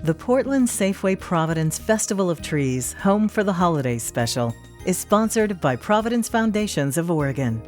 The Portland Safeway Providence Festival of Trees, Home for the Holidays special, is sponsored by Providence Foundations of Oregon.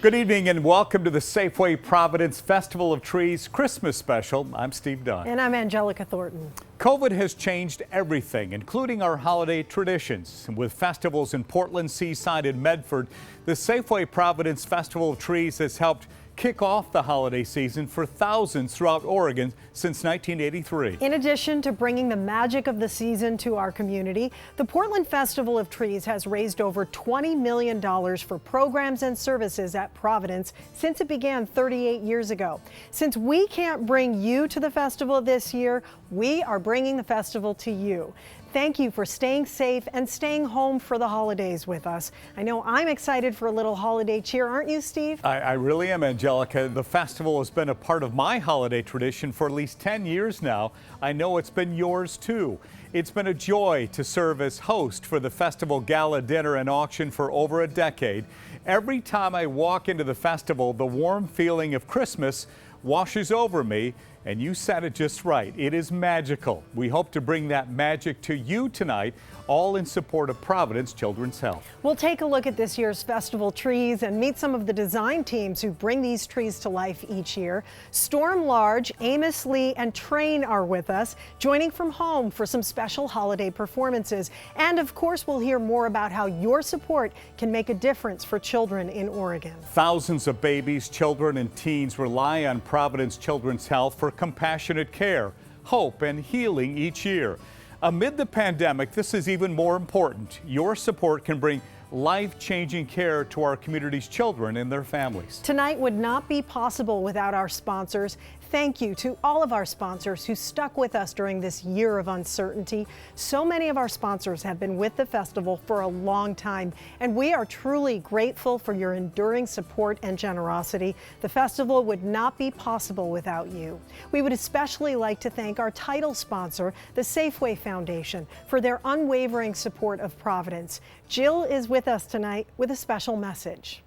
Good evening and welcome to the Safeway Providence Festival of Trees Christmas Special. I'm Steve Dunn. And I'm Angelica Thornton. COVID has changed everything, including our holiday traditions. With festivals in Portland, Seaside, and Medford, the Safeway Providence Festival of Trees has helped kick off the holiday season for thousands throughout Oregon since 1983. In addition to bringing the magic of the season to our community, the Portland Festival of Trees has raised over $20 million for programs and services at Providence since it began 38 years ago. Since we can't bring you to the festival this year, we are bringing the festival to you. Thank you for staying safe and staying home for the holidays with us. I know I'm excited for a little holiday cheer, aren't you, Steve? I really am, Angelica. The festival has been a part of my holiday tradition for at least 10 years now. I know it's been yours too. It's been a joy to serve as host for the festival gala dinner and auction for over a decade. Every time I walk into the festival, the warm feeling of Christmas washes over me, and you said it just right. It is magical. We hope to bring that magic to you tonight, all in support of Providence Children's Health. We'll take a look at this year's festival trees and meet some of the design teams who bring these trees to life each year. Storm Large, Amos Lee, and Train are with us, joining from home for some special holiday performances. And of course, we'll hear more about how your support can make a difference for children in Oregon. Thousands of babies, children, and teens rely on Providence Children's Health for compassionate care, hope, and healing each year. Amid the pandemic, this is even more important. Your support can bring life-changing care to our community's children and their families. Tonight would not be possible without our sponsors. Thank you to all of our sponsors who stuck with us during this year of uncertainty. So many of our sponsors have been with the festival for a long time, and we are truly grateful for your enduring support and generosity. The festival would not be possible without you. We would especially like to thank our title sponsor, the Safeway Foundation, for their unwavering support of Providence. Jill is with us tonight with a special message.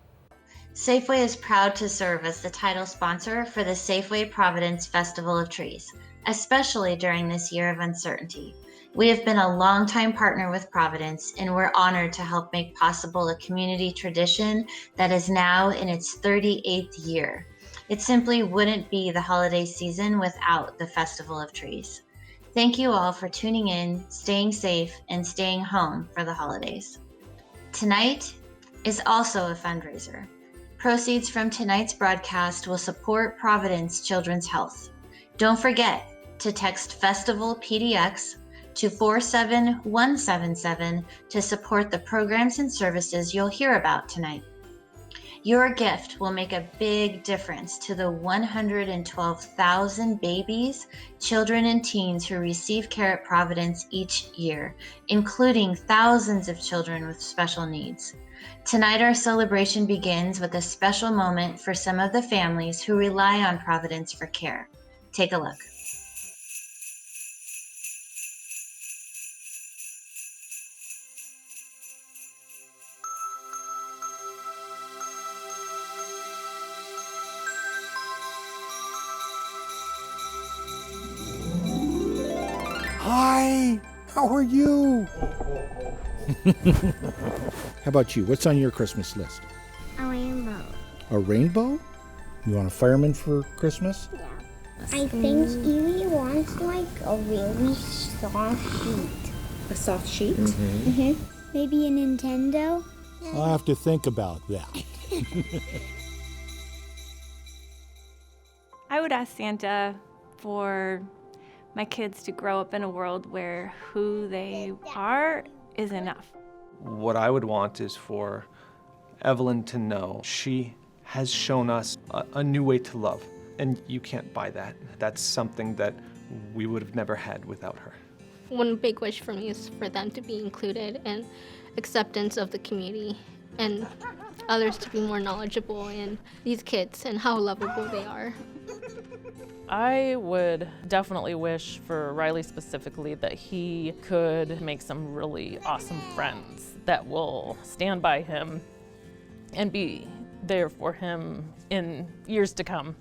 Safeway is proud to serve as the title sponsor for the Safeway Providence Festival of Trees, especially during this year of uncertainty. We have been a longtime partner with Providence, and we're honored to help make possible a community tradition that is now in its 38th year. It simply wouldn't be the holiday season without the Festival of Trees. Thank you all for tuning in, staying safe, and staying home for the holidays. Tonight is also a fundraiser. Proceeds from tonight's broadcast will support Providence Children's Health. Don't forget to text Festival PDX to 47177 to support the programs and services you'll hear about tonight. Your gift will make a big difference to the 112,000 babies, children, and teens who receive care at Providence each year, including thousands of children with special needs. Tonight, our celebration begins with a special moment for some of the families who rely on Providence for care. Take a look. Hi, how are you? How about you? What's on your Christmas list? A rainbow. A rainbow? You want a fireman for Christmas? Yeah. I think Evie wants like a really soft sheet. A soft sheet? Maybe a Nintendo? I'll have to think about that. I would ask Santa for my kids to grow up in a world where who they are is enough. What I would want is for Evelyn to know she has shown us a new way to love, and you can't buy that. That's something that we would have never had without her. One big wish for me is for them to be included and acceptance of the community and others to be more knowledgeable in these kids and how lovable they are. I would definitely wish for Riley specifically that he could make some really awesome friends that will stand by him and be there for him in years to come.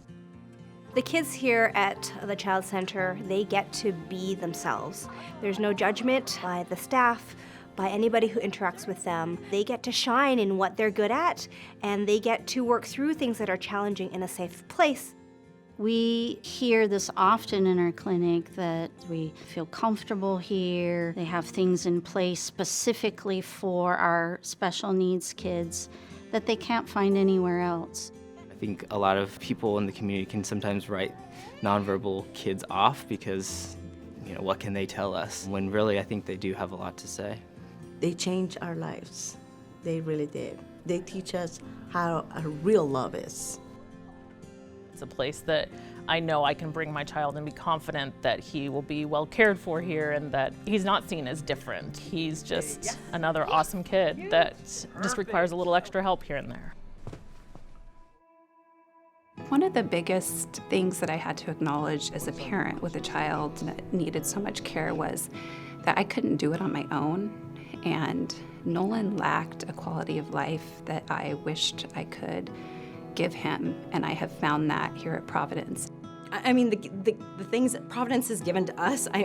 The kids here at the Child Center, they get to be themselves. There's no judgment by the staff, by anybody who interacts with them. They get to shine in what they're good at, and they get to work through things that are challenging in a safe place. We hear this often in our clinic that we feel comfortable here. They have things in place specifically for our special needs kids that they can't find anywhere else. I think a lot of people in the community can sometimes write nonverbal kids off because, what can they tell us? When really I think they do have a lot to say. They changed our lives. They really did. They teach us how a real love is. It's a place that I know I can bring my child and be confident that he will be well cared for here and that he's not seen as different. He's just another awesome kid that just requires a little extra help here and there. One of the biggest things that I had to acknowledge as a parent with a child that needed so much care was that I couldn't do it on my own. And Nolan lacked a quality of life that I wished I could give him, and I have found that here at Providence. I mean, the things that Providence has given to us, I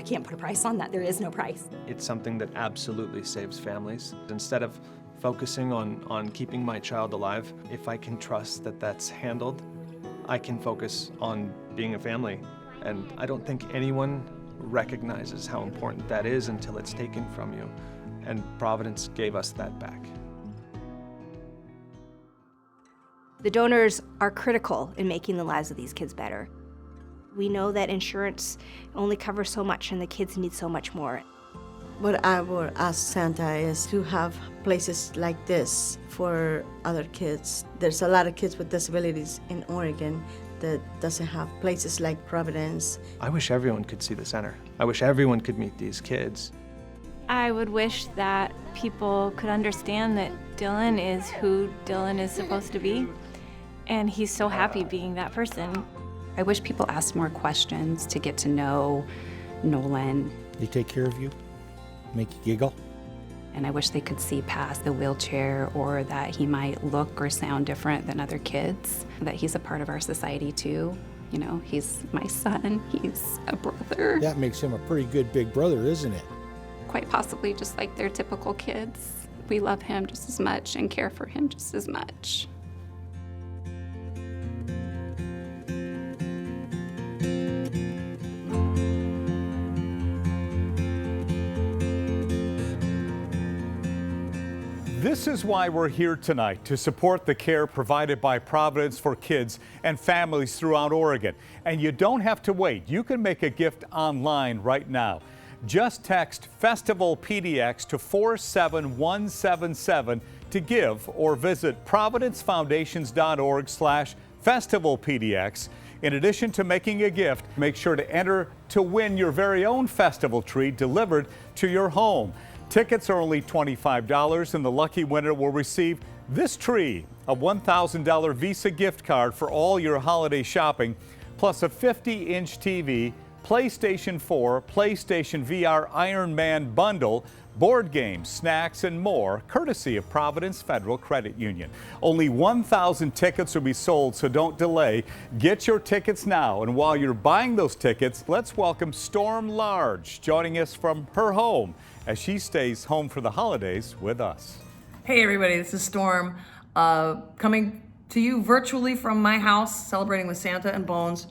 can't put a price on that. There is no price. It's something that absolutely saves families. Instead of focusing on keeping my child alive, if I can trust that that's handled, I can focus on being a family. And I don't think anyone recognizes how important that is until it's taken from you. And Providence gave us that back. The donors are critical in making the lives of these kids better. We know that insurance only covers so much and the kids need so much more. What I would ask Santa is to have places like this for other kids. There's a lot of kids with disabilities in Oregon that doesn't have places like Providence. I wish everyone could see the center. I wish everyone could meet these kids. I would wish that people could understand that Dylan is who Dylan is supposed to be, and he's so happy being that person. I wish people asked more questions to get to know Nolan. They take care of you, make you giggle. And I wish they could see past the wheelchair or that he might look or sound different than other kids, that he's a part of our society too. He's my son, he's a brother. That makes him a pretty good big brother, isn't it? Quite possibly just like their typical kids. We love him just as much and care for him just as much. This is why we're here tonight, to support the care provided by Providence for kids and families throughout Oregon. And you don't have to wait. You can make a gift online right now. Just text Festival PDX to 47177 to give, or visit providencefoundations.org/festivalpdx. In addition to making a gift, make sure to enter to win your very own festival tree delivered to your home. Tickets are only $25, and the lucky winner will receive this tree, a $1,000 Visa gift card for all your holiday shopping, plus a 50-inch TV, PlayStation 4, PlayStation VR Iron Man bundle, board games, snacks, and more, courtesy of Providence Federal Credit Union. Only 1,000 tickets will be sold, so don't delay. Get your tickets now. And while you're buying those tickets, let's welcome Storm Large, joining us from her home as she stays home for the holidays with us. Hey everybody, this is Storm, coming to you virtually from my house, celebrating with Santa and Bones.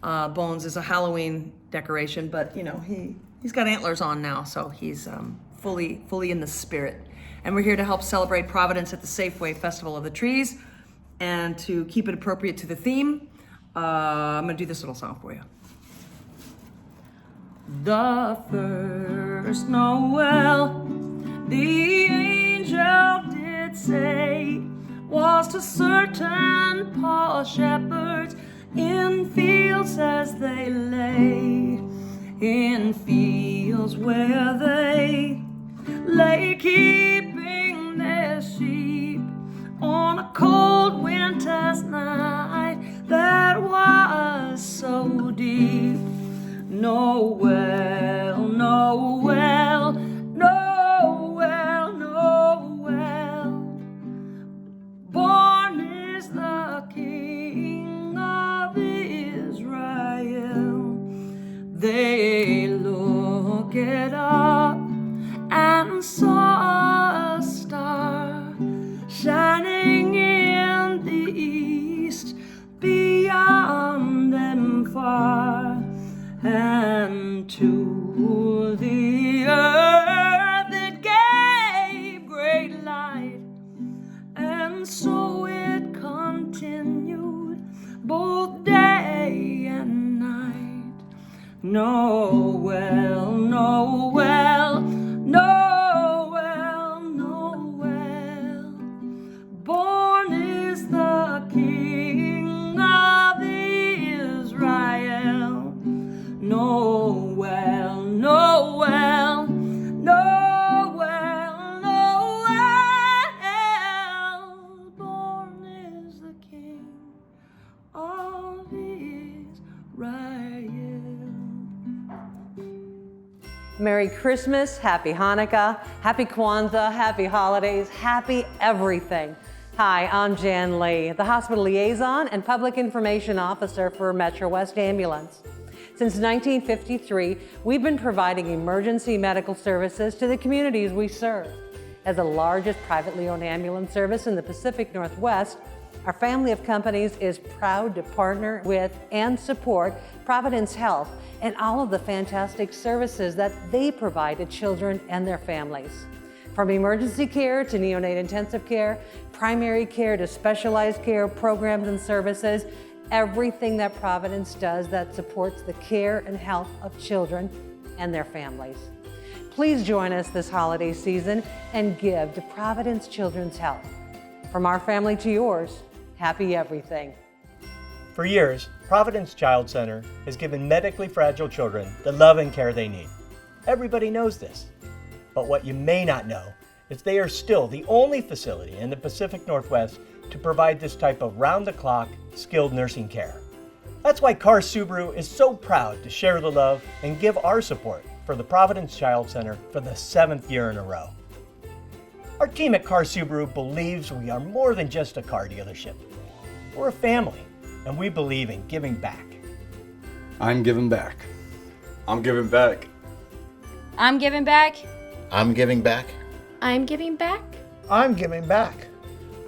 Bones is a Halloween decoration, but you know, he's got antlers on now, so he's fully in the spirit. And we're here to help celebrate Providence at the Safeway Festival of the Trees. And to keep it appropriate to the theme, I'm gonna do this little song for you. The first Noel, the angel did say, was to certain poor shepherds in fields as they lay, in fields where they lay keeping their sheep on a cold winter's night that was so deep. Noel, Noel, Noel, Noel, born is the King of Israel. They looked up and saw a star shining in the east, beyond them far, and to the earth it gave great light, and so it continued both day and night. Noel, Noel, Noel, Noel, born is the King of Israel. Noel, Noel, Noel, Noel, born is the King of Israel. Merry Christmas, Happy Hanukkah, Happy Kwanzaa, Happy Holidays, Happy everything. Hi, I'm Jan Lee, the Hospital Liaison and Public Information Officer for Metro West Ambulance. Since 1953, we've been providing emergency medical services to the communities we serve. As the largest privately owned ambulance service in the Pacific Northwest, our family of companies is proud to partner with and support Providence Health and all of the fantastic services that they provide to children and their families. From emergency care to neonate intensive care, primary care to specialized care programs and services, everything that Providence does that supports the care and health of children and their families. Please join us this holiday season and give to Providence Children's Health. From our family to yours, happy everything. For years, Providence Child Center has given medically fragile children the love and care they need. Everybody knows this. But what you may not know is they are still the only facility in the Pacific Northwest to provide this type of round-the-clock, skilled nursing care. That's why Carr Subaru is so proud to share the love and give our support for the Providence Child Center for the 7th year in a row. Our team at Carr Subaru believes we are more than just a car dealership. We're a family, and we believe in giving back. I'm giving back. I'm giving back. I'm giving back. I'm giving back. I'm giving back. I'm giving back.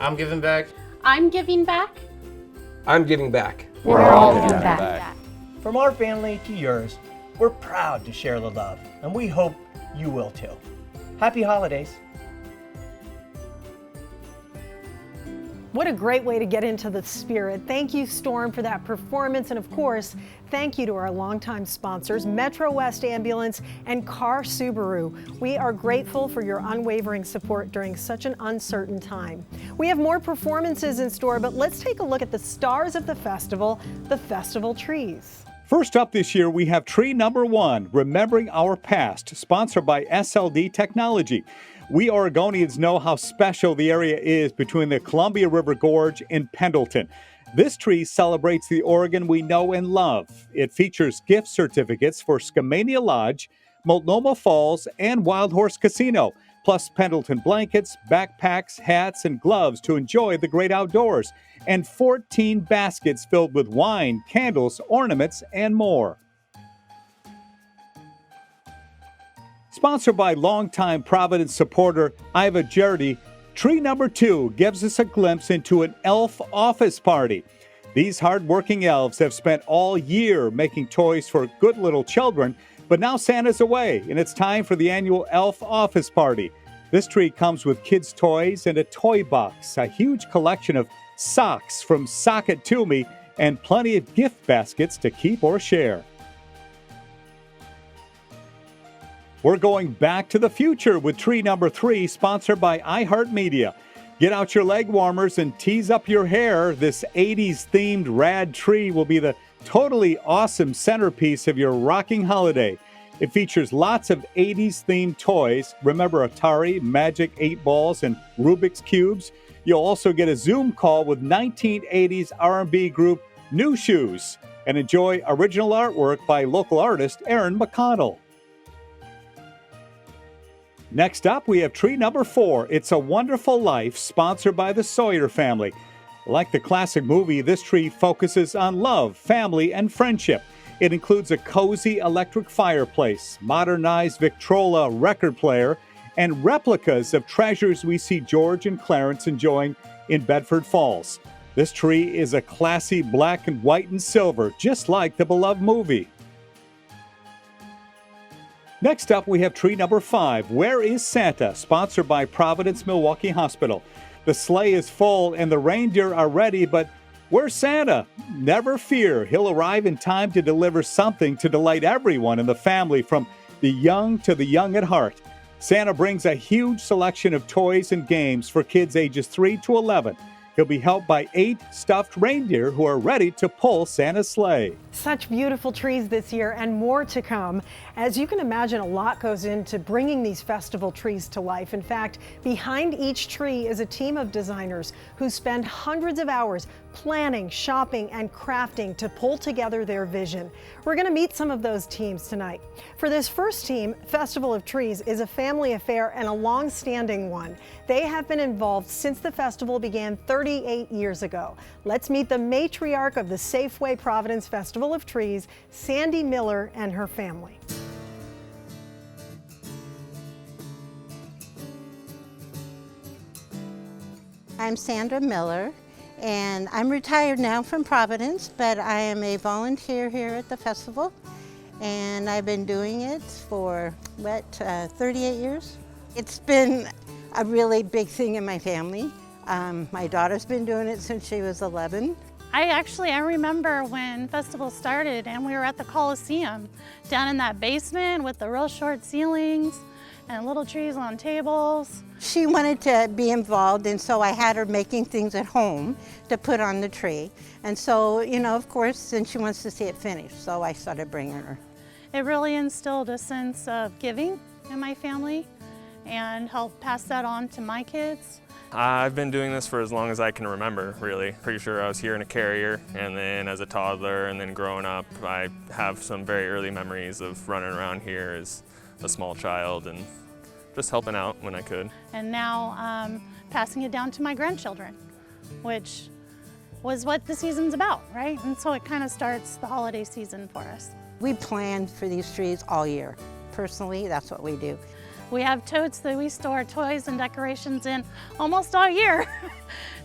I'm giving back. I'm giving back. I'm giving back. We're all giving back. From our family to yours, we're proud to share the love, and we hope you will too. Happy holidays. What a great way to get into the spirit. Thank you, Storm, for that performance. And of course, thank you to our longtime sponsors, Metro West Ambulance and Carr Subaru. We are grateful for your unwavering support during such an uncertain time. We have more performances in store, but let's take a look at the stars of the festival, the festival trees. First up this year, we have tree number 1, Remembering Our Past, sponsored by SLD Technology. We Oregonians know how special the area is between the Columbia River Gorge and Pendleton. This tree celebrates the Oregon we know and love. It features gift certificates for Skamania Lodge, Multnomah Falls, and Wild Horse Casino, plus Pendleton blankets, backpacks, hats, and gloves to enjoy the great outdoors, and 14 baskets filled with wine, candles, ornaments, and more. Sponsored by longtime Providence supporter Iva Jardy, Tree number 2 gives us a glimpse into an elf office party. These hard-working elves have spent all year making toys for good little children, but now Santa's away, and it's time for the annual elf office party. This tree comes with kids' toys and a toy box, a huge collection of socks from Sock It To Me, and plenty of gift baskets to keep or share. We're going back to the future with tree number 3, sponsored by iHeartMedia. Get out your leg warmers and tease up your hair. This 80s-themed rad tree will be the totally awesome centerpiece of your rocking holiday. It features lots of 80s-themed toys. Remember Atari, Magic 8 Balls, and Rubik's Cubes? You'll also get a Zoom call with 1980s R&B group New Shoes and enjoy original artwork by local artist Aaron McConnell. Next up, we have tree number 4. It's a Wonderful Life, sponsored by the Sawyer family. Like the classic movie, this tree focuses on love, family, and friendship. It includes a cozy electric fireplace, modernized Victrola record player, and replicas of treasures we see George and Clarence enjoying in Bedford Falls. This tree is a classy black and white and silver, just like the beloved movie. Next up, we have tree number 5, Where is Santa?, sponsored by Providence Milwaukee Hospital. The sleigh is full and the reindeer are ready, but where's Santa? Never fear, he'll arrive in time to deliver something to delight everyone in the family, from the young to the young at heart. Santa brings a huge selection of toys and games for kids ages 3 to 11. He'll be helped by 8 stuffed reindeer who are ready to pull Santa's sleigh. Such beautiful trees this year and more to come. As you can imagine, a lot goes into bringing these festival trees to life. In fact, behind each tree is a team of designers who spend hundreds of hours planning, shopping, and crafting to pull together their vision. We're going to meet some of those teams tonight. For this first team, Festival of Trees is a family affair and a long-standing one. They have been involved since the festival began 38 years ago. Let's meet the matriarch of the Safeway Providence Festival of Trees, Sandy Miller, and her family. I'm Sandra Miller, and I'm retired now from Providence, but I am a volunteer here at the festival, and I've been doing it for, 38 years? It's been a really big thing in my family. My daughter's been doing it since she was 11. I remember when festival started and we were at the Coliseum down in that basement with the real short ceilings and little trees on tables. She wanted to be involved, and so I had her making things at home to put on the tree. And so, of course, then she wants to see it finished, so I started bringing her. It really instilled a sense of giving in my family and helped pass that on to my kids. I've been doing this for as long as I can remember, really. Pretty sure I was here in a carrier, and then as a toddler, and then growing up, I have some very early memories of running around here as a small child and just helping out when I could. And now passing it down to my grandchildren, which was what the season's about, right? And so it kind of starts the holiday season for us. We plan for these trees all year. Personally, that's what we do. We have totes that we store toys and decorations in almost all year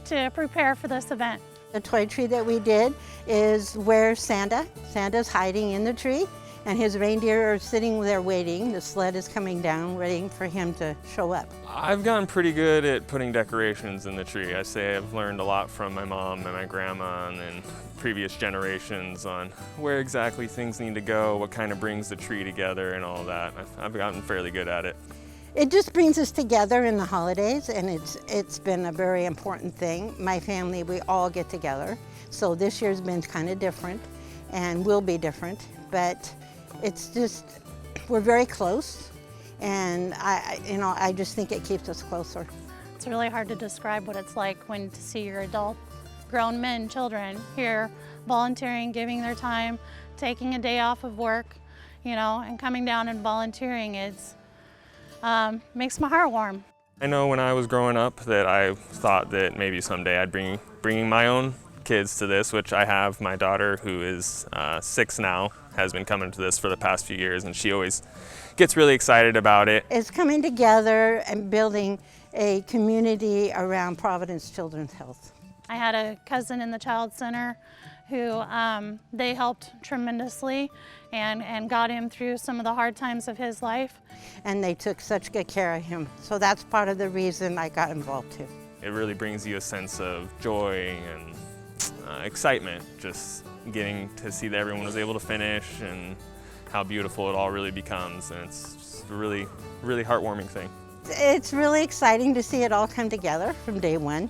to prepare for this event. The toy tree that we did is where Santa's hiding in the tree, and his reindeer are sitting there waiting. The sled is coming down, waiting for him to show up. I've gotten pretty good at putting decorations in the tree. I say I've learned a lot from my mom and my grandma and then previous generations on where exactly things need to go, what kind of brings the tree together and all that. I've gotten fairly good at it. It just brings us together in the holidays, and it's been a very important thing. My family, we all get together. So this year's been kind of different and will be different, but it's just, we're very close, and I just think it keeps us closer. It's really hard to describe what it's like when to see your adult, grown men, children here volunteering, giving their time, taking a day off of work, and coming down and volunteering. It's makes my heart warm. I know when I was growing up that I thought that maybe someday I'd bringing my own kids to this, which I have. My daughter, who is 6 now, has been coming to this for the past few years, and she always gets really excited about it. It's coming together and building a community around Providence Children's Health. I had a cousin in the Child Center who they helped tremendously and got him through some of the hard times of his life. And they took such good care of him. So that's part of the reason I got involved too. It really brings you a sense of joy and excitement, just getting to see that everyone was able to finish and how beautiful it all really becomes. And it's just a really, really heartwarming thing. It's really exciting to see it all come together from day one.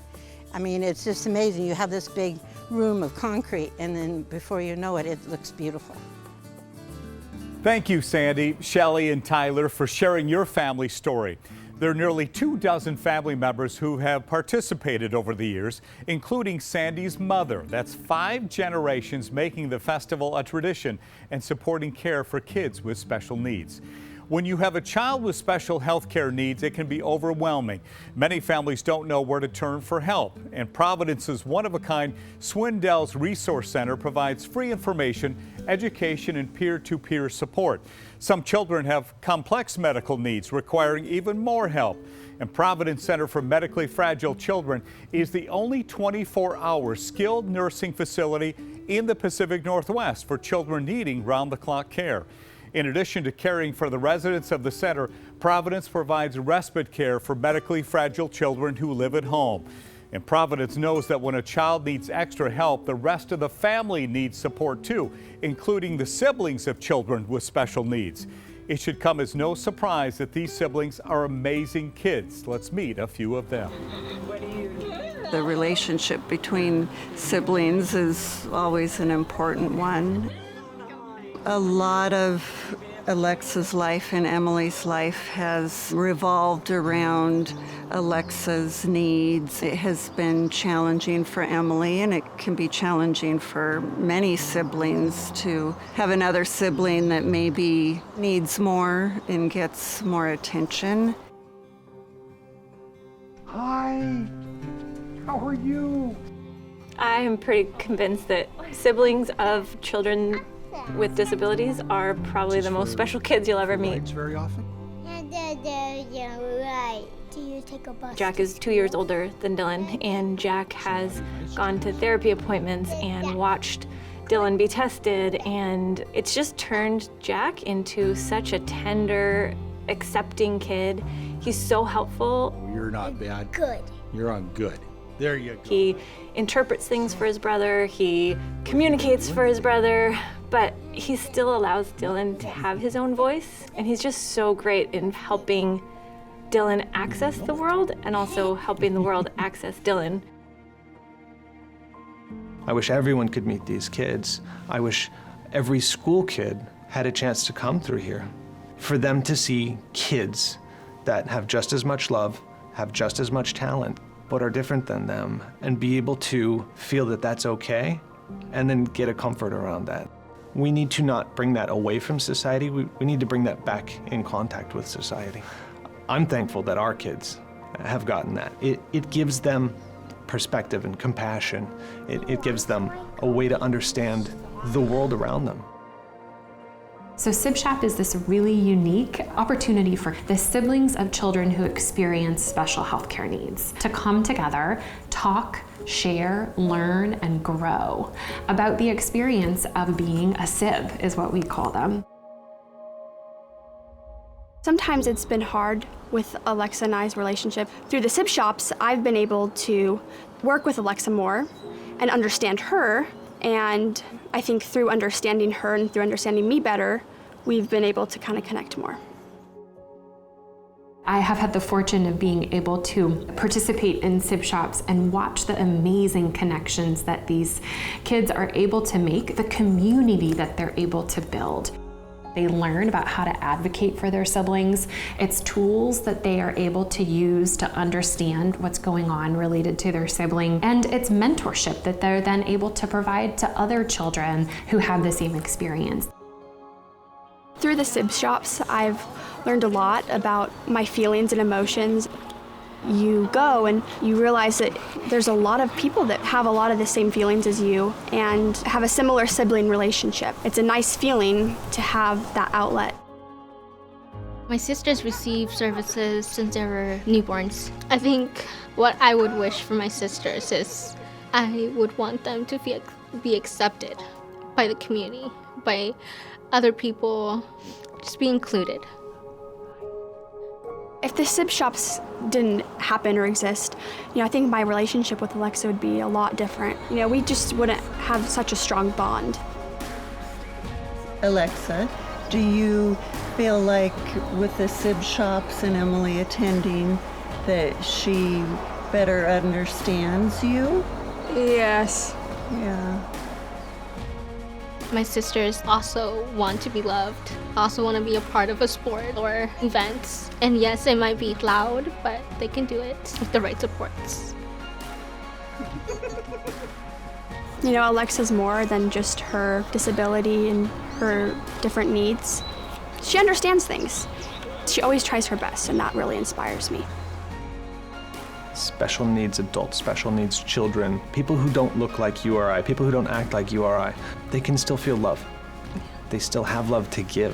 I mean, it's just amazing. You have this big room of concrete, and then before you know it, it looks beautiful. Thank you, Sandy, Shelley, and Tyler, for sharing your family story. There are nearly 24 family members who have participated over the years, including Sandy's mother. That's 5 generations making the festival a tradition and supporting care for kids with special needs. When you have a child with special health care needs, it can be overwhelming. Many families don't know where to turn for help, and Providence's one-of-a-kind Swindells Resource Center provides free information, education, and peer-to-peer support. Some children have complex medical needs requiring even more help, and Providence Center for Medically Fragile Children is the only 24-hour skilled nursing facility in the Pacific Northwest for children needing round-the-clock care. In addition to caring for the residents of the center, Providence provides respite care for medically fragile children who live at home. And Providence knows that when a child needs extra help, the rest of the family needs support too, including the siblings of children with special needs. It should come as no surprise that these siblings are amazing kids. Let's meet a few of them. The relationship between siblings is always an important one. A lot of Alexa's life and Emily's life has revolved around Alexa's needs. It has been challenging for Emily, and it can be challenging for many siblings to have another sibling that maybe needs more and gets more attention. Hi, how are you? I am pretty convinced that siblings of children with disabilities are probably the most special kids you'll ever meet. Very often? Do you take a bus? Jack is 2 years older than Dylan, and Jack has gone to therapy appointments and watched Dylan be tested, and it's just turned Jack into such a tender, accepting kid. He's so helpful. You're not bad. Good. You're on good. There you go. He interprets things for his brother, he communicates for his brother, but he still allows Dylan to have his own voice, and he's just so great in helping Dylan access the world and also helping the world access Dylan. I wish everyone could meet these kids. I wish every school kid had a chance to come through here. For them to see kids that have just as much love, have just as much talent, but are different than them, and be able to feel that that's okay, and then get a comfort around that. We need to not bring that away from society. We need to bring that back in contact with society. I'm thankful that our kids have gotten that. It gives them perspective and compassion. It gives them a way to understand the world around them. So SibShop is this really unique opportunity for the siblings of children who experience special healthcare needs to come together, talk, share, learn, and grow about the experience of being a sib, is what we call them. Sometimes it's been hard with Alexa and I's relationship. Through the Sib Shops, I've been able to work with Alexa more and understand her, and I think through understanding her and through understanding me better, we've been able to kind of connect more. I have had the fortune of being able to participate in Sib Shops and watch the amazing connections that these kids are able to make, the community that they're able to build. They learn about how to advocate for their siblings. It's tools that they are able to use to understand what's going on related to their sibling. And it's mentorship that they're then able to provide to other children who have the same experience. Through the Sib Shops, I've learned a lot about my feelings and emotions. You go and you realize that there's a lot of people that have a lot of the same feelings as you and have a similar sibling relationship. It's a nice feeling to have that outlet. My sisters receive services since they were newborns. I think what I would wish for my sisters is I would want them to be accepted by the community, by other people, just be included. If the SIB shops didn't happen or exist, I think my relationship with Alexa would be a lot different. We just wouldn't have such a strong bond. Alexa, do you feel like with the SIB shops and Emily attending that she better understands you? Yes. Yeah. My sisters also want to be loved, also want to be a part of a sport or events. And yes, it might be loud, but they can do it with the right supports. Alexa's more than just her disability and her different needs. She understands things. She always tries her best, and that really inspires me. Special needs adults, special needs children, people who don't look like you or I, people who don't act like you or I, they can still feel love. They still have love to give.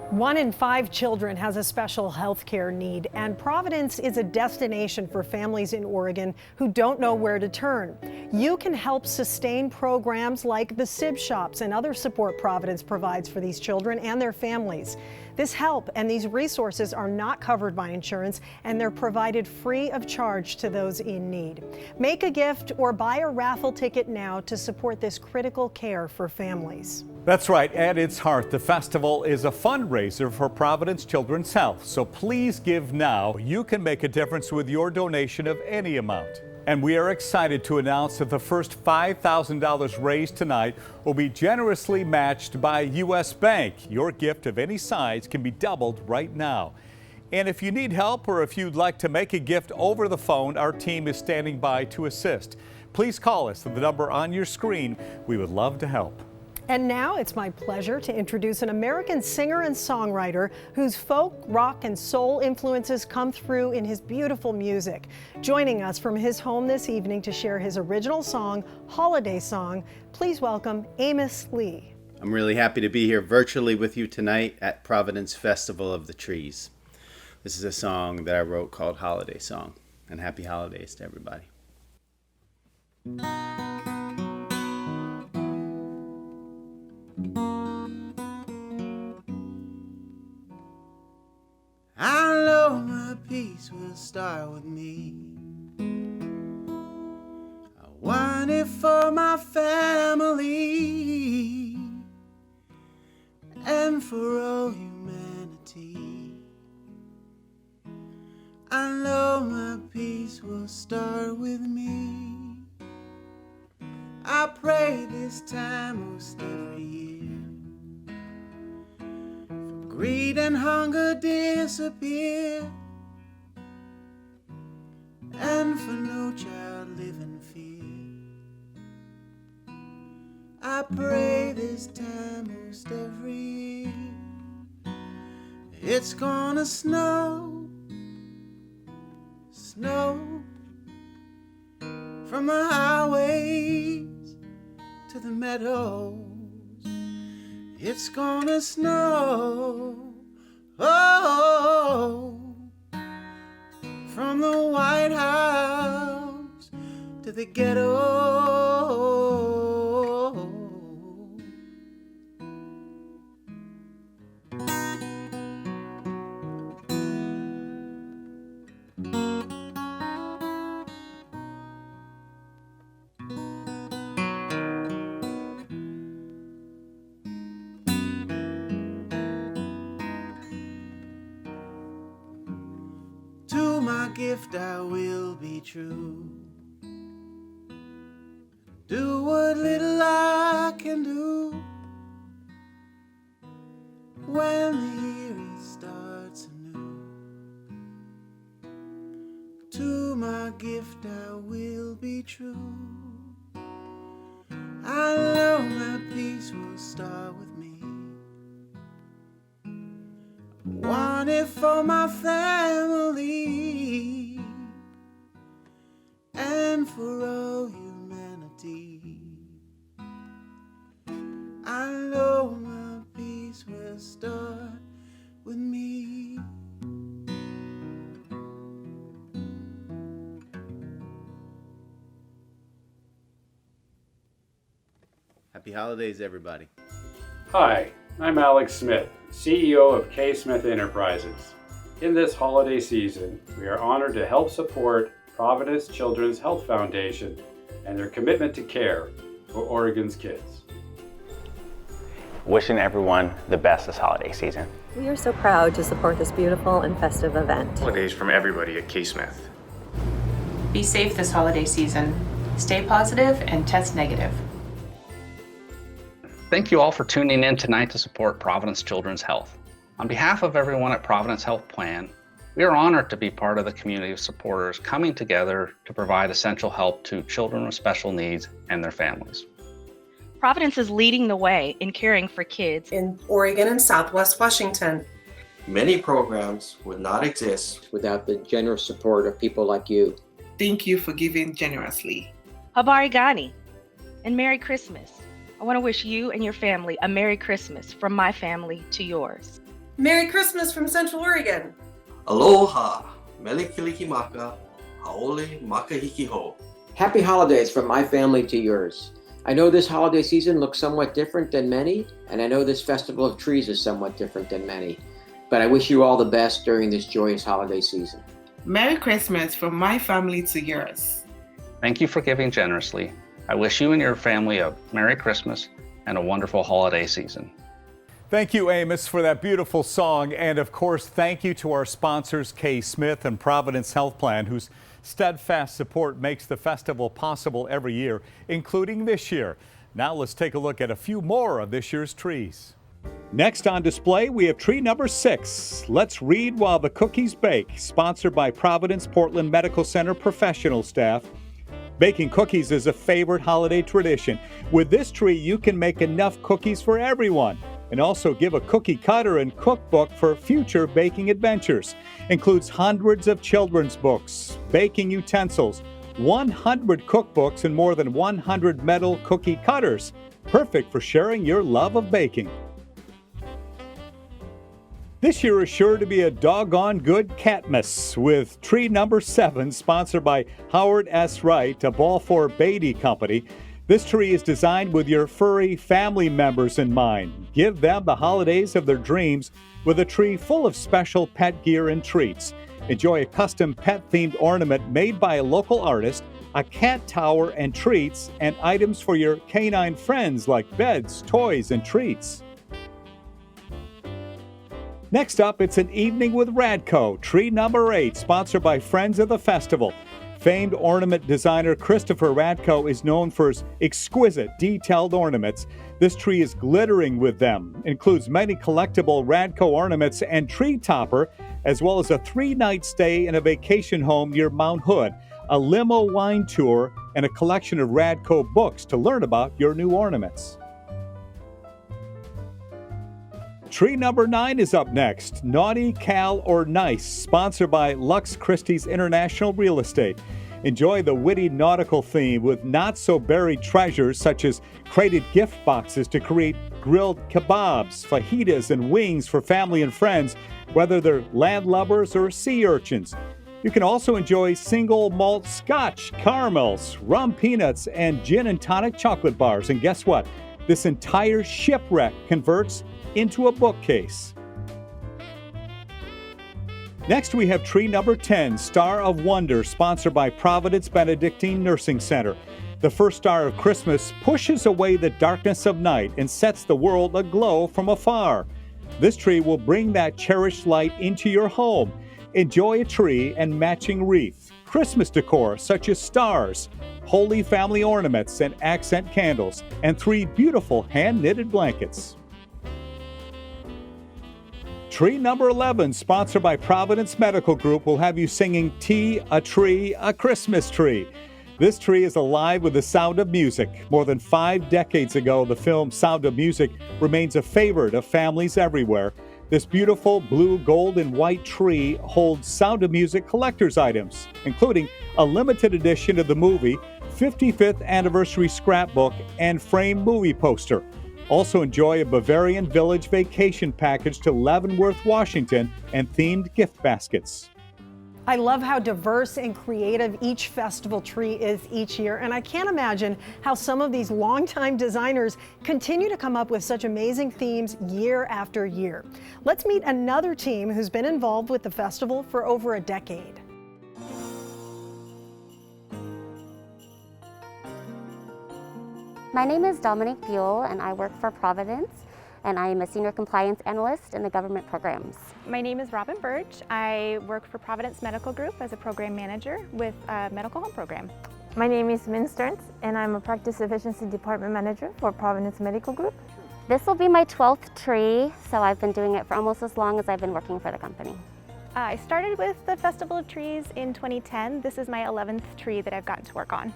One in 5 children has a special health care need, and Providence is a destination for families in Oregon who don't know where to turn. You can help sustain programs like the SIB shops and other support Providence provides for these children and their families. This help and these resources are not covered by insurance, and they're provided free of charge to those in need. Make a gift or buy a raffle ticket now to support this critical care for families. That's right. At its heart, the festival is a fundraiser for Providence Children's Health. So please give now. You can make a difference with your donation of any amount. And we are excited to announce that the first $5,000 raised tonight will be generously matched by U.S. Bank. Your gift of any size can be doubled right now. And if you need help or if you'd like to make a gift over the phone, our team is standing by to assist. Please call us at the number on your screen. We would love to help. And now it's my pleasure to introduce an American singer and songwriter whose folk, rock, and soul influences come through in his beautiful music. Joining us from his home this evening to share his original song, Holiday Song, please welcome Amos Lee. I'm really happy to be here virtually with you tonight at Providence Festival of the Trees. This is a song that I wrote called Holiday Song, and happy holidays to everybody. I know my peace will start with me. I want it for my family and for all humanity. I know my peace will start with me. I pray this time most every year. Greed and hunger disappear, and for no child live in fear. I pray this time most every year. It's gonna snow, snow, from the highways to the meadows. It's gonna snow, oh, from the White House to the ghetto. To my gift I will be true. Do what little I can do. When the year starts anew, to my gift I will be true. I know my peace will start with me. want it for my family and for all humanity. I know my peace will start with me. Happy holidays, everybody. Hi, I'm Alex Smith, CEO of K. Smith Enterprises. In this holiday season, we are honored to help support Providence Children's Health Foundation and their commitment to care for Oregon's kids. Wishing everyone the best this holiday season. We are so proud to support this beautiful and festive event. Holidays from everybody at K. Smith. Be safe this holiday season. Stay positive and test negative. Thank you all for tuning in tonight to support Providence Children's Health. On behalf of everyone at Providence Health Plan, we are honored to be part of the community of supporters coming together to provide essential help to children with special needs and their families. Providence is leading the way in caring for kids in Oregon and Southwest Washington. Many programs would not exist without the generous support of people like you. Thank you for giving generously. Habari Gani, and Merry Christmas. I want to wish you and your family a Merry Christmas from my family to yours. Merry Christmas from Central Oregon. Aloha, Melikilikimaka, Haole Makahikiho. Happy holidays from my family to yours. I know this holiday season looks somewhat different than many, and I know this Festival of Trees is somewhat different than many, but I wish you all the best during this joyous holiday season. Merry Christmas from my family to yours. Thank you for giving generously. I wish you and your family a Merry Christmas and a wonderful holiday season. Thank you, Amos, for that beautiful song. And of course, thank you to our sponsors, K. Smith and Providence Health Plan, whose steadfast support makes the festival possible every year, including this year. Now let's take a look at a few more of this year's trees. Next on display, we have tree number 6. Let's read while the cookies bake, sponsored by Providence Portland Medical Center professional staff. Baking cookies is a favorite holiday tradition. With this tree, you can make enough cookies for everyone and also give a cookie cutter and cookbook for future baking adventures. Includes hundreds of children's books, baking utensils, 100 cookbooks, and more than 100 metal cookie cutters. Perfect for sharing your love of baking. This year is sure to be a doggone good Catmas with tree number 7, sponsored by Howard S. Wright, a Balfour Beatty company. This tree is designed with your furry family members in mind. Give them the holidays of their dreams with a tree full of special pet gear and treats. Enjoy a custom pet-themed ornament made by a local artist, a cat tower and treats, and items for your canine friends like beds, toys, and treats. Next up, it's an evening with Radko, tree number 8, sponsored by Friends of the Festival. Famed ornament designer Christopher Radko is known for his exquisite, detailed ornaments. This tree is glittering with them. Includes many collectible Radko ornaments and tree topper, as well as a 3-night stay in a vacation home near Mount Hood, a limo wine tour, and a collection of Radko books to learn about your new ornaments. Tree number 9 is up next. Naughty, Cal, or Nice, sponsored by Lux Christie's International Real Estate. Enjoy the witty nautical theme with not-so-buried treasures such as crated gift boxes to create grilled kebabs, fajitas, and wings for family and friends, whether they're landlubbers or sea urchins. You can also enjoy single malt scotch, caramels, rum peanuts, and gin and tonic chocolate bars. And guess what? This entire shipwreck converts into a bookcase. Next, we have tree number 10, Star of Wonder, sponsored by Providence Benedictine Nursing Center. The first star of Christmas pushes away the darkness of night and sets the world aglow from afar. This tree will bring that cherished light into your home. Enjoy a tree and matching wreath, Christmas decor such as stars, Holy Family ornaments and accent candles, and 3 beautiful hand-knitted blankets. Tree number 11, sponsored by Providence Medical Group, will have you singing Tea, a Tree, a Christmas Tree. This tree is alive with the sound of music. More than 5 decades ago, the film Sound of Music remains a favorite of families everywhere. This beautiful blue, gold, and white tree holds Sound of Music collector's items, including a limited edition of the movie, 55th anniversary scrapbook, and framed movie poster. Also enjoy a Bavarian Village vacation package to Leavenworth, Washington, and themed gift baskets. I love how diverse and creative each festival tree is each year, and I can't imagine how some of these longtime designers continue to come up with such amazing themes year after year. Let's meet another team who's been involved with the festival for over a decade. My name is Dominique Buell, and I work for Providence, and I am a senior compliance analyst in the government programs. My name is Robin Birch. I work for Providence Medical Group as a program manager with a medical home program. My name is Min Stearns, and I'm a practice efficiency department manager for Providence Medical Group. This will be my 12th tree, so I've been doing it for almost as long as I've been working for the company. I started with the Festival of Trees in 2010. This is my 11th tree that I've gotten to work on.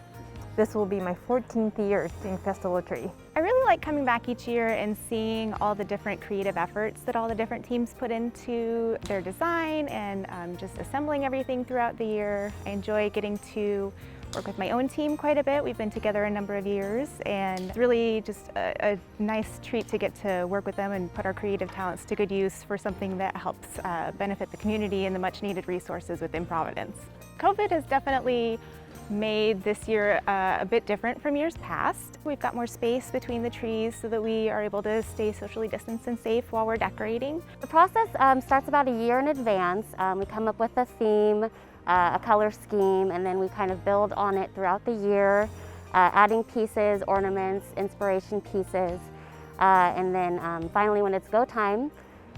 This will be my 14th year doing Festival Tree. I really like coming back each year and seeing all the different creative efforts that all the different teams put into their design and just assembling everything throughout the year. I enjoy getting to work with my own team quite a bit. We've been together a number of years, and it's really just a nice treat to get to work with them and put our creative talents to good use for something that helps benefit the community and the much needed resources within Providence. COVID has definitely made this year a bit different from years past. We've got more space between the trees so that we are able to stay socially distanced and safe while we're decorating. The process starts about a year in advance. We come up with a theme, a color scheme, and then we kind of build on it throughout the year, adding pieces, ornaments, inspiration pieces, and then finally when it's go time,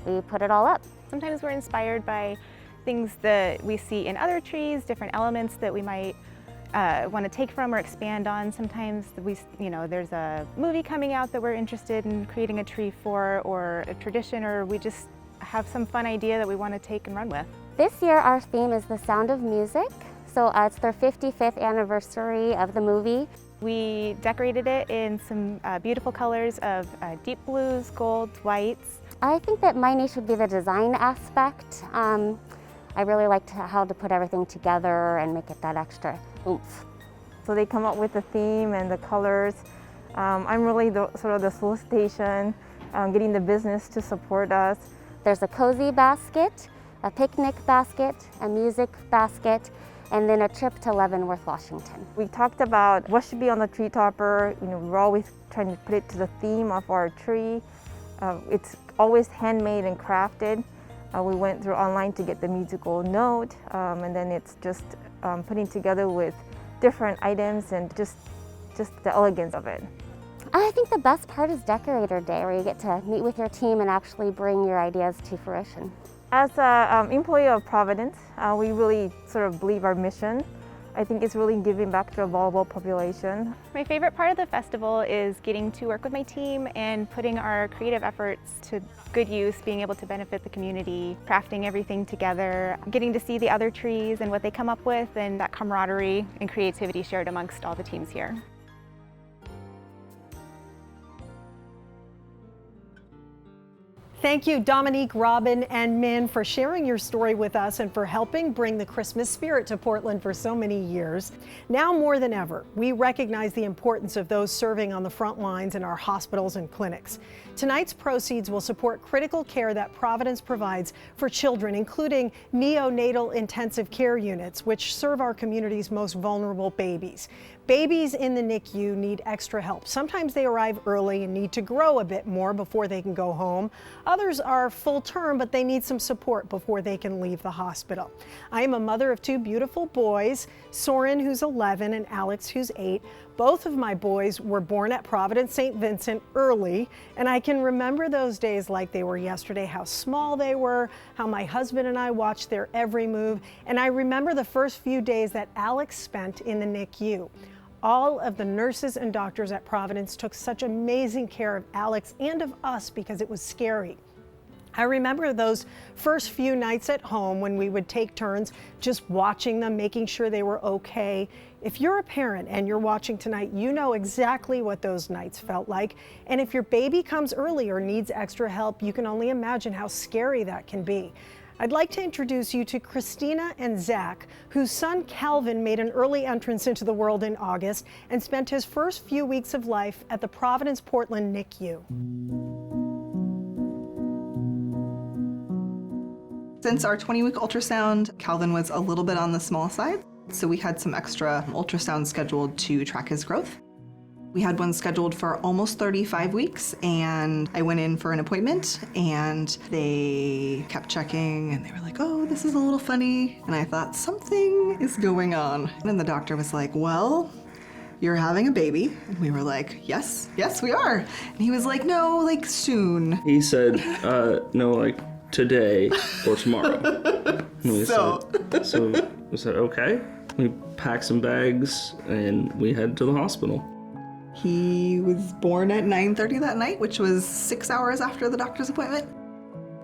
we put it all up. Sometimes we're inspired by things that we see in other trees, different elements that we might want to take from or expand on. Sometimes there's a movie coming out that we're interested in creating a tree for, or a tradition, or we just have some fun idea that we want to take and run with. This year our theme is the Sound of Music. So it's their 55th anniversary of the movie. We decorated it in some beautiful colors of deep blues, golds, whites. I think that my niche would be the design aspect. I really liked how to put everything together and make it that extra oomph. So they come up with the theme and the colors. I'm really sort of the solicitation, getting the business to support us. There's a cozy basket, a picnic basket, a music basket, and then a trip to Leavenworth, Washington. We talked about what should be on the tree topper. We're always trying to put it to the theme of our tree. It's always handmade and crafted. We went through online to get the musical note, and then it's just putting together with different items and just the elegance of it. I think the best part is Decorator Day, where you get to meet with your team and actually bring your ideas to fruition. As an employee of Providence, we really sort of believe our mission. I think it's really giving back to a vulnerable population. My favorite part of the festival is getting to work with my team and putting our creative efforts to good use, being able to benefit the community, crafting everything together, getting to see the other trees and what they come up with, and that camaraderie and creativity shared amongst all the teams here. Thank you, Dominique, Robin, and Min, for sharing your story with us and for helping bring the Christmas spirit to Portland for so many years. Now more than ever, we recognize the importance of those serving on the front lines in our hospitals and clinics. Tonight's proceeds will support critical care that Providence provides for children, including neonatal intensive care units, which serve our community's most vulnerable babies. Babies in the NICU need extra help. Sometimes they arrive early and need to grow a bit more before they can go home. Others are full term, but they need some support before they can leave the hospital. I am a mother of two beautiful boys, Soren, who's 11, and Alex, who's 8. Both of my boys were born at Providence St. Vincent early, and I can remember those days like they were yesterday, how small they were, how my husband and I watched their every move, and I remember the first few days that Alex spent in the NICU. All of the nurses and doctors at Providence took such amazing care of Alex and of us because it was scary. I remember those first few nights at home when we would take turns just watching them, making sure they were okay. If you're a parent and you're watching tonight, you know exactly what those nights felt like. And if your baby comes early or needs extra help, you can only imagine how scary that can be. I'd like to introduce you to Christina and Zach, whose son Calvin made an early entrance into the world in August and spent his first few weeks of life at the Providence Portland NICU. Since our 20-week ultrasound, Calvin was a little bit on the small side, so we had some extra ultrasounds scheduled to track his growth. We had one scheduled for almost 35 weeks, and I went in for an appointment, and they kept checking, and they were like, oh, this is a little funny. And I thought, something is going on. And the doctor was like, well, you're having a baby. And we were like, yes, we are. And he was like, no, like soon. He said, no, like today or tomorrow. And we said, okay. We packed some bags, and we headed to the hospital. He was born at 9:30 that night, which was 6 hours after the doctor's appointment.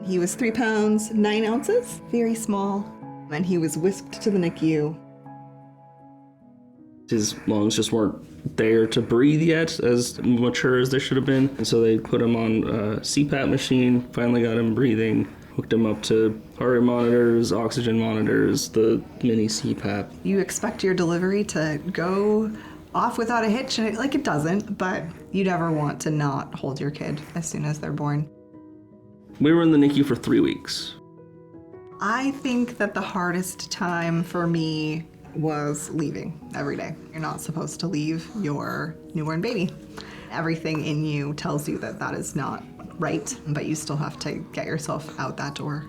He was 3 pounds, 9 ounces, very small, and he was whisked to the NICU. His lungs just weren't there to breathe yet, as mature as they should have been, and so they put him on a CPAP machine, finally got him breathing, hooked him up to heart rate monitors, oxygen monitors, the mini CPAP. You expect your delivery to go off without a hitch, and it doesn't, but you never want to not hold your kid as soon as they're born. We were in the NICU for 3 weeks. I think that the hardest time for me was leaving every day. You're not supposed to leave your newborn baby. Everything in you tells you that that is not right, but you still have to get yourself out that door.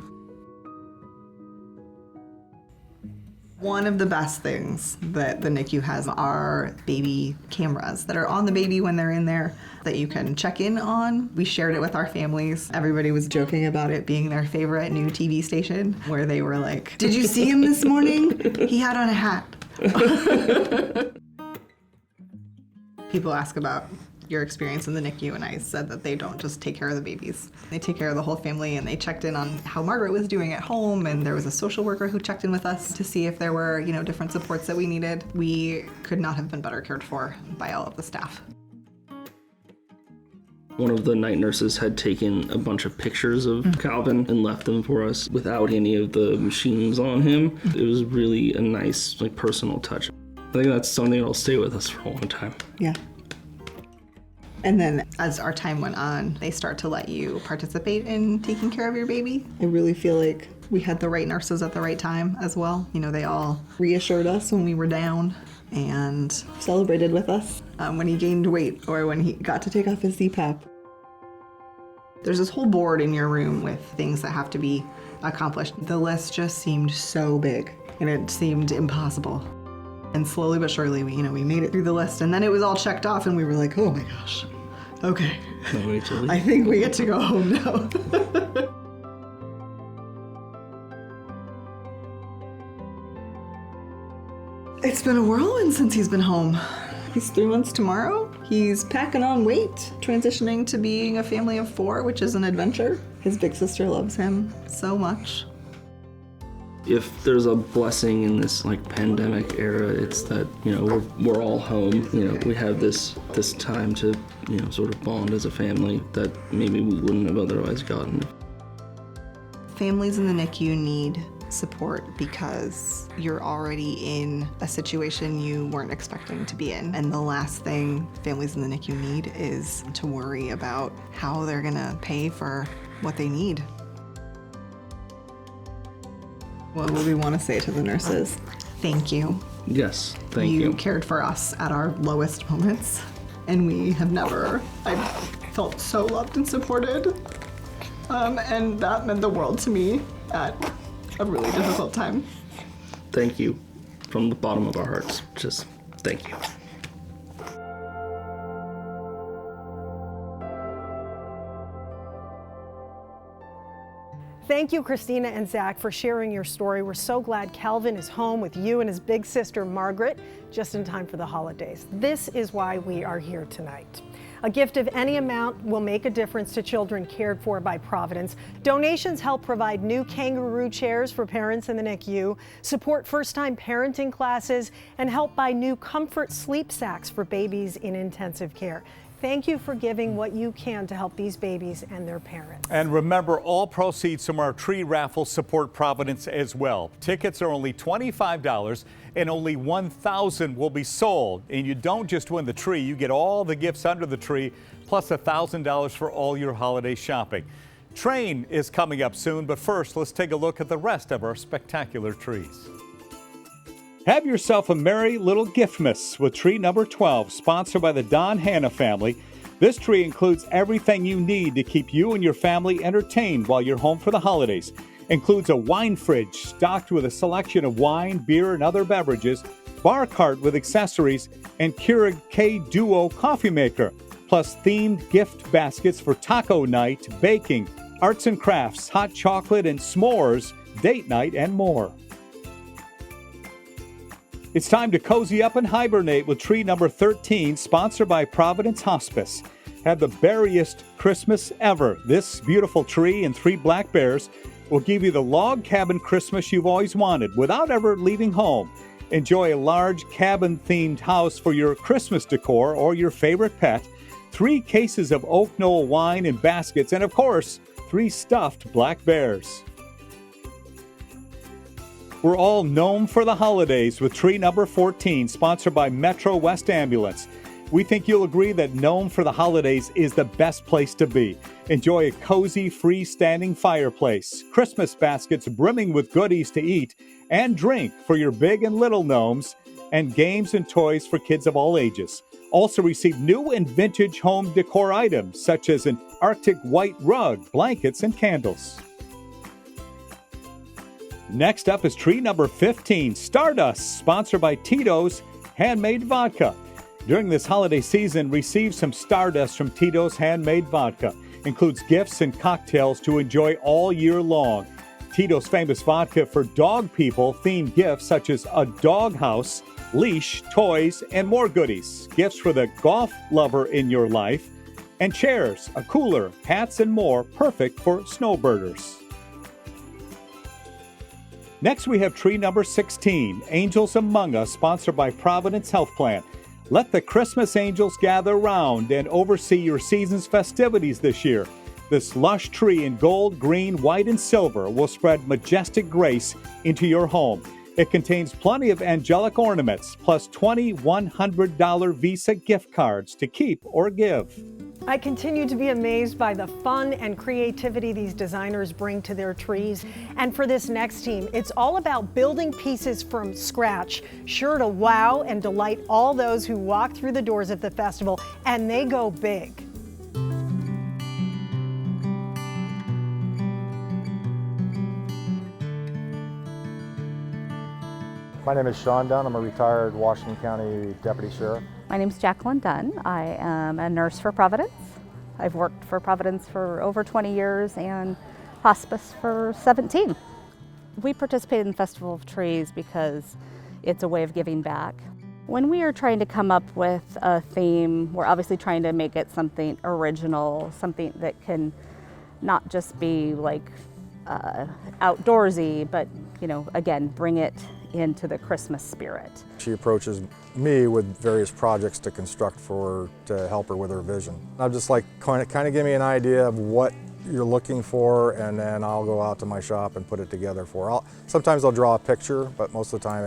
One of the best things that the NICU has are baby cameras that are on the baby when they're in there that you can check in on. We shared it with our families. Everybody was joking about it being their favorite new TV station, where they were like, did you see him this morning? He had on a hat. People ask about your experience in the NICU, and I said that they don't just take care of the babies. They take care of the whole family, and they checked in on how Margaret was doing at home, and there was a social worker who checked in with us to see if there were, different supports that we needed. We could not have been better cared for by all of the staff. One of the night nurses had taken a bunch of pictures of Calvin and left them for us without any of the machines on him. It was really a nice, personal touch. I think that's something that'll stay with us for a long time. Yeah. And then as our time went on, they start to let you participate in taking care of your baby. I really feel like we had the right nurses at the right time as well. They all reassured us when we were down and celebrated with us when he gained weight or when he got to take off his CPAP. There's this whole board in your room with things that have to be accomplished. The list just seemed so big, and it seemed impossible. And slowly but surely, we made it through the list, and then it was all checked off, and we were like, oh my gosh, okay. I think we get to go home now. It's been a whirlwind since he's been home. He's 3 months tomorrow. He's packing on weight, transitioning to being a family of 4, which is an adventure. His big sister loves him so much. If there's a blessing in this pandemic era, it's that we're all home. We have this time to sort of bond as a family that maybe we wouldn't have otherwise gotten. Families in the NICU need support because you're already in a situation you weren't expecting to be in. And the last thing families in the NICU need is to worry about how they're gonna pay for what they need. What would we want to say to the nurses? Thank you. Yes, thank you. You cared for us at our lowest moments, and we have never, I felt so loved and supported. And that meant the world to me at a really difficult time. Thank you from the bottom of our hearts. Just thank you. Thank you, Christina and Zach, for sharing your story. We're so glad Calvin is home with you and his big sister, Margaret, just in time for the holidays. This is why we are here tonight. A gift of any amount will make a difference to children cared for by Providence. Donations help provide new kangaroo chairs for parents in the NICU, support first-time parenting classes, and help buy new comfort sleep sacks for babies in intensive care. Thank you for giving what you can to help these babies and their parents. And remember, all proceeds from our tree raffle support Providence as well. Tickets are only $25 and only 1,000 will be sold. And you don't just win the tree, you get all the gifts under the tree, plus $1,000 for all your holiday shopping. Train is coming up soon, but first, let's take a look at the rest of our spectacular trees. Have yourself a merry little Giftmas with tree number 12, sponsored by the Don Hanna family. This tree includes everything you need to keep you and your family entertained while you're home for the holidays. Includes a wine fridge stocked with a selection of wine, beer, and other beverages, bar cart with accessories, and Keurig K-Duo coffee maker, plus themed gift baskets for taco night, baking, arts and crafts, hot chocolate and s'mores, date night, and more. It's time to cozy up and hibernate with tree number 13, sponsored by Providence Hospice. Have the berriest Christmas ever. This beautiful tree and 3 black bears will give you the log cabin Christmas you've always wanted without ever leaving home. Enjoy a large cabin-themed house for your Christmas decor or your favorite pet, 3 cases of Oak Knoll wine in baskets, and of course, 3 stuffed black bears. We're all Gnome for the holidays with tree number 14, sponsored by Metro West Ambulance. We think you'll agree that Gnome for the holidays is the best place to be. Enjoy a cozy, freestanding fireplace, Christmas baskets brimming with goodies to eat and drink for your big and little gnomes, and games and toys for kids of all ages. Also receive new and vintage home decor items such as an Arctic white rug, blankets, and candles. Next up is tree number 15, Stardust, sponsored by Titos Handmade Vodka. During this holiday season, receive some Stardust from Titos Handmade Vodka. Includes gifts and cocktails to enjoy all year long. Titos famous vodka for dog people themed gifts such as a dog house, leash, toys, and more goodies. Gifts for the golf lover in your life, and chairs, a cooler, hats, and more, perfect for snowbirders. Next, we have tree number 16, Angels Among Us, sponsored by Providence Health Plan. Let the Christmas angels gather round and oversee your season's festivities this year. This lush tree in gold, green, white, and silver will spread majestic grace into your home. It contains plenty of angelic ornaments, plus 20 $100 Visa gift cards to keep or give. I continue to be amazed by the fun and creativity these designers bring to their trees. And for this next team, it's all about building pieces from scratch, sure to wow and delight all those who walk through the doors of the festival, and they go big. My name is Sean Dunn. I'm a retired Washington County Deputy Sheriff. My name is Jacqueline Dunn. I am a nurse for Providence. I've worked for Providence for over 20 years and hospice for 17. We participate in the Festival of Trees because it's a way of giving back. When we are trying to come up with a theme, we're obviously trying to make it something original, something that can not just be like outdoorsy, but again, bring it into the Christmas spirit. She approaches me with various projects to construct to help her with her vision. I'm just like, kind of give me an idea of what you're looking for, and then I'll go out to my shop and put it together for her. Sometimes I'll draw a picture, but most of the time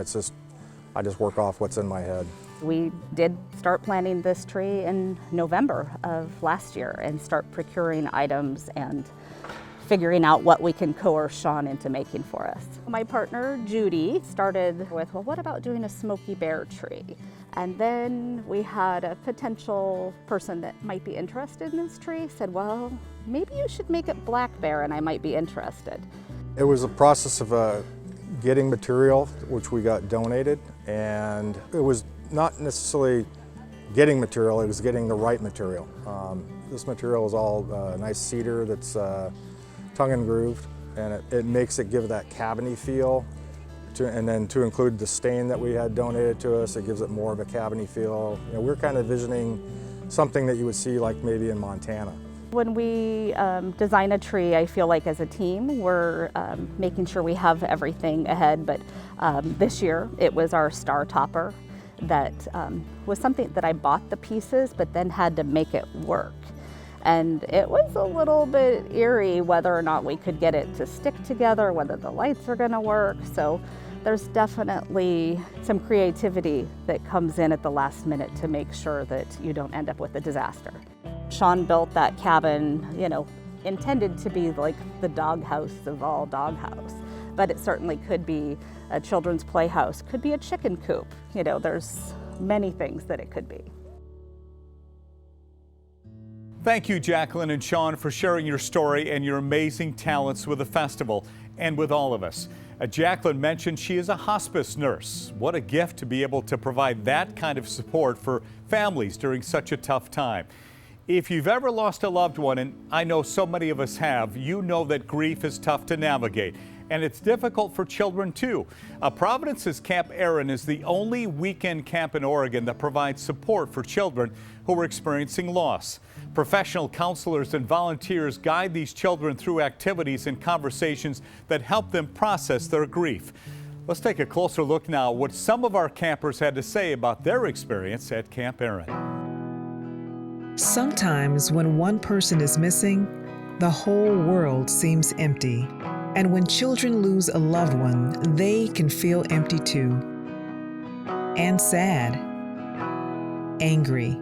I just work off what's in my head. We did start planting this tree in November of last year and start procuring items and figuring out what we can coerce Sean into making for us. My partner, Judy, started with, well, what about doing a Smoky Bear tree? And then we had a potential person that might be interested in this tree, said, well, maybe you should make it Black Bear and I might be interested. It was a process of getting material, which we got donated, and it was not necessarily getting material, it was getting the right material. This material is all nice cedar that's tongue and grooved, and it makes it give that cabiny feel. And then to include the stain that we had donated to us, it gives it more of a cabiny feel. You know, we're kind of envisioning something that you would see like maybe in Montana. When we design a tree, I feel like as a team, we're making sure we have everything ahead. But this year, it was our star topper that was something that I bought the pieces, but then had to make it work. And it was a little bit eerie whether or not we could get it to stick together, whether the lights are gonna work. So there's definitely some creativity that comes in at the last minute to make sure that you don't end up with a disaster. Sean built that cabin, you know, intended to be like the doghouse of all doghouse, but it certainly could be a children's playhouse, could be a chicken coop. You know, there's many things that it could be. Thank you, Jacqueline and Sean, for sharing your story and your amazing talents with the festival and with all of us. Jacqueline mentioned she is a hospice nurse. What a gift to be able to provide that kind of support for families during such a tough time. If you've ever lost a loved one, and I know so many of us have, you know that grief is tough to navigate. And it's difficult for children too. Providence's Camp Erin is the only weekend camp in Oregon that provides support for children who are experiencing loss. Professional counselors and volunteers guide these children through activities and conversations that help them process their grief. Let's take a closer look now at what some of our campers had to say about their experience at Camp Erin. Sometimes when one person is missing, the whole world seems empty. And when children lose a loved one, they can feel empty too. And sad, angry,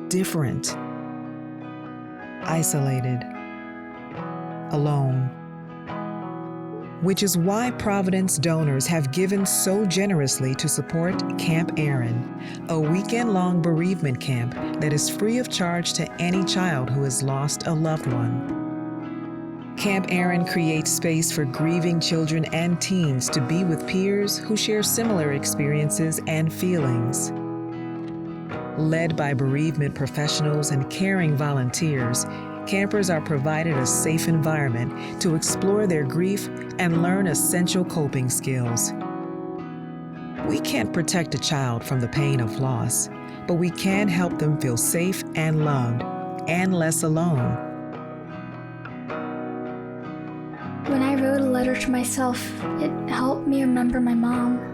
different, isolated, alone. Which is why Providence donors have given so generously to support Camp Erin, a weekend-long bereavement camp that is free of charge to any child who has lost a loved one. Camp Erin creates space for grieving children and teens to be with peers who share similar experiences and feelings. Led by bereavement professionals and caring volunteers, campers are provided a safe environment to explore their grief and learn essential coping skills. We can't protect a child from the pain of loss, but we can help them feel safe and loved and less alone. When I wrote a letter to myself, it helped me remember my mom.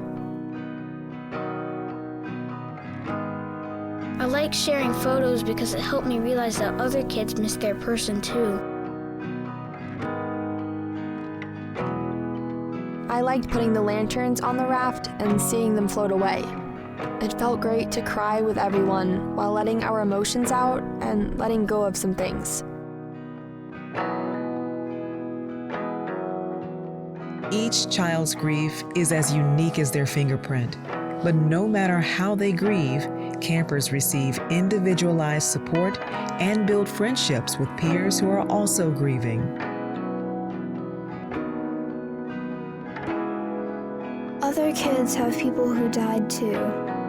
I like sharing photos because it helped me realize that other kids miss their person too. I liked putting the lanterns on the raft and seeing them float away. It felt great to cry with everyone while letting our emotions out and letting go of some things. Each child's grief is as unique as their fingerprint, but no matter how they grieve, campers receive individualized support and build friendships with peers who are also grieving. Other kids have people who died too.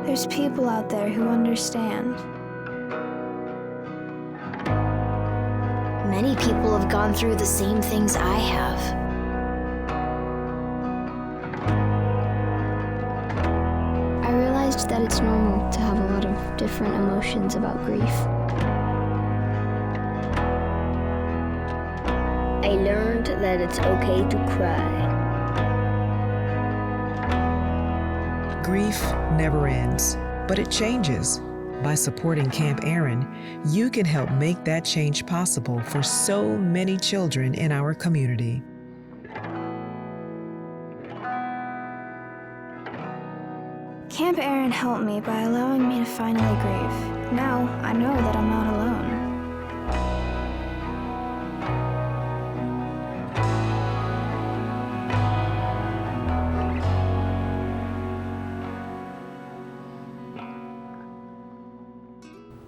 There's people out there who understand. Many people have gone through the same things I have. That it's normal to have a lot of different emotions about grief. I learned that it's okay to cry. Grief never ends, but it changes. By supporting Camp Erin, you can help make that change possible for so many children in our community. Camp Erin helped me by allowing me to finally grieve. Now I know that I'm not alone.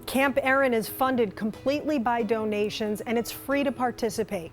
Camp Erin is funded completely by donations and it's free to participate.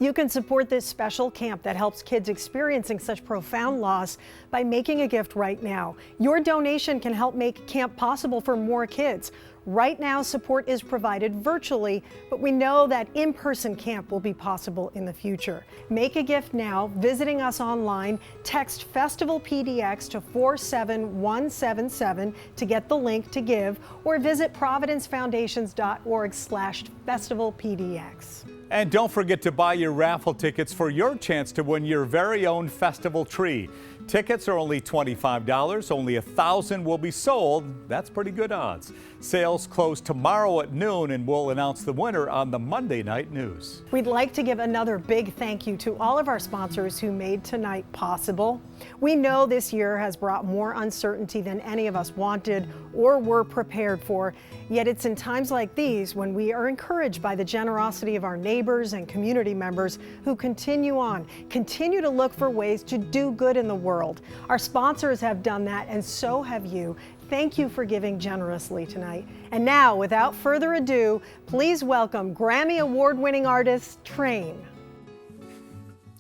You can support this special camp that helps kids experiencing such profound loss by making a gift right now. Your donation can help make camp possible for more kids. Right now, support is provided virtually, but we know that in-person camp will be possible in the future. Make a gift now, visiting us online. Text Festival PDX to 47177 to get the link to give, or visit providencefoundations.org/festivalpdx. And don't forget to buy your raffle tickets for your chance to win your very own festival tree. Tickets are only $25. Only 1,000 will be sold. That's pretty good odds. Sales close tomorrow at noon, and we'll announce the winner on the Monday Night News. We'd like to give another big thank you to all of our sponsors who made tonight possible. We know this year has brought more uncertainty than any of us wanted or were prepared for. Yet it's in times like these when we are encouraged by the generosity of our neighbors and community members who continue to look for ways to do good in the world. Our sponsors have done that, and so have you. Thank you for giving generously tonight. And now, without further ado, please welcome Grammy Award-winning artist Train.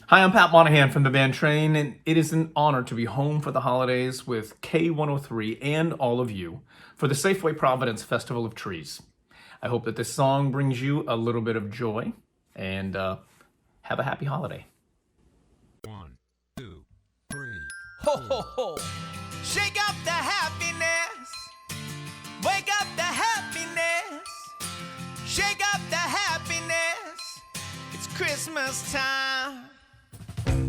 Hi, I'm Pat Monahan from the band Train, and it is an honor to be home for the holidays with K103 and all of you for the Safeway Providence Festival of Trees. I hope that this song brings you a little bit of joy, and have a happy holiday. 1, 2, 3. Ho, ho, ho. Shake up the happiness. Wake up the happiness. Shake up the happiness. It's Christmas time.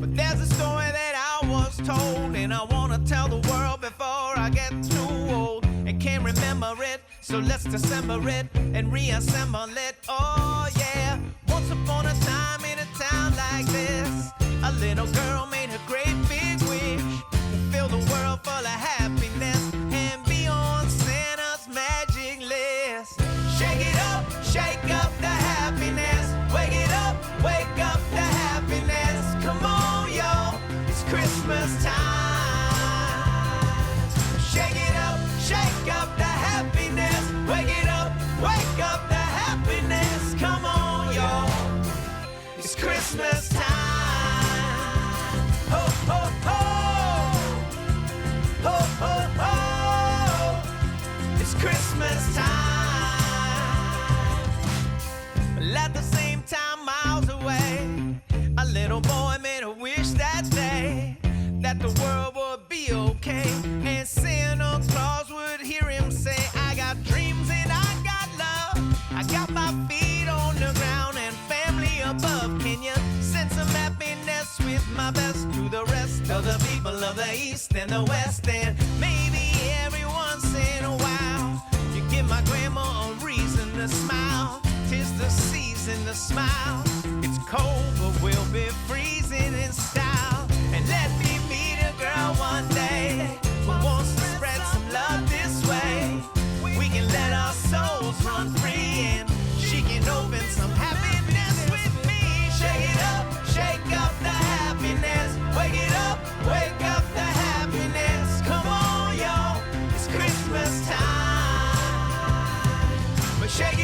But there's a story that I was told, and I want to tell the world before I get too old and can't remember it. So let's dissemble it and reassemble it. Oh yeah. Once upon a time in a town like this, a little girl made her great big wish to fill the world full of happiness and be on Santa's magic list. Shake up the happiness. Wake up the happiness. Come on, y'all, it's Christmas time. Shake up the happiness. Wake up the happiness. Come on, y'all, it's Christmas time. Ho, ho, ho. Ho, ho, ho. It's Christmas time. Well, at the same time, miles away, a little boy made a wish that day that the world would be okay, and Santa Claus would hear him say, I got dreams and I got love. I got my feet on the ground and family above. Can you send some happiness with my best to the rest of the people of the East and the West? And maybe every once in a while you give my grandma a reason to smile. 'Tis the season to smile. It's cold, but we'll be freezing in style. And let me meet a girl one day who wants to spread some love this way. We can let our souls run free, and she can open some happiness with me. Shake up the happiness. Wake up the happiness. Come on, y'all, it's Christmas time. But shake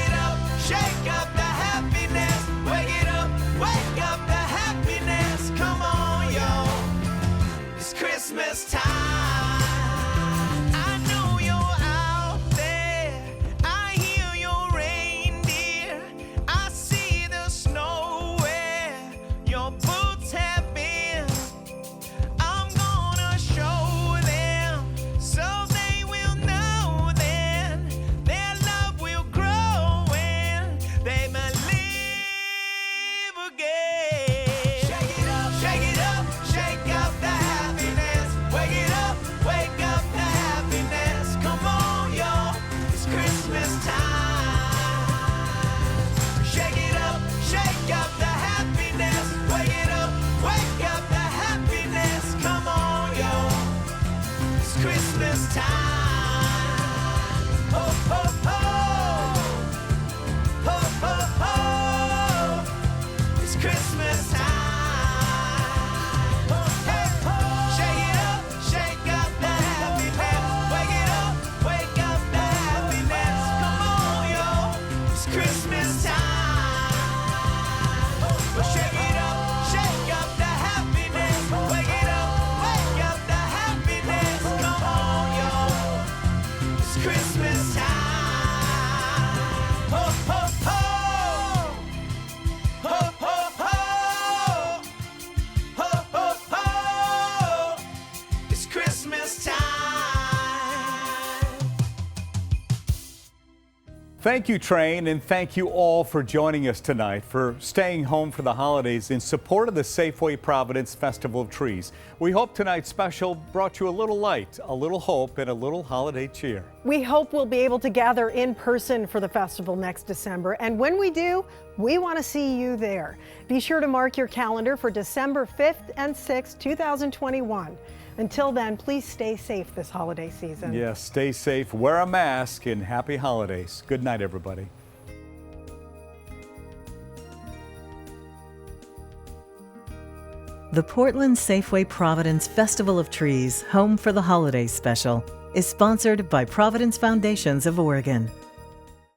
up the happiness. Wake up the happiness. Come on, y'all, it's Christmas time. I know you're out there. I hear your reindeer. I see the snow where your boots have been. I'm gonna show them so they will know then their love will grow when they believe again. Shake up the happiness. Wake it Thank you, Train, and thank you all for joining us tonight, for staying home for the holidays in support of the Safeway Providence Festival of Trees. We hope tonight's special brought you a little light, a little hope, and a little holiday cheer. We hope we'll be able to gather in person for the festival next December, and when we do, we want to see you there. Be sure to mark your calendar for December 5th and 6th, 2021. Until then, please stay safe this holiday season. Yes, stay safe, wear a mask, and happy holidays. Good night, everybody. The Portland Safeway Providence Festival of Trees, Home for the Holidays special, is sponsored by Providence Foundations of Oregon.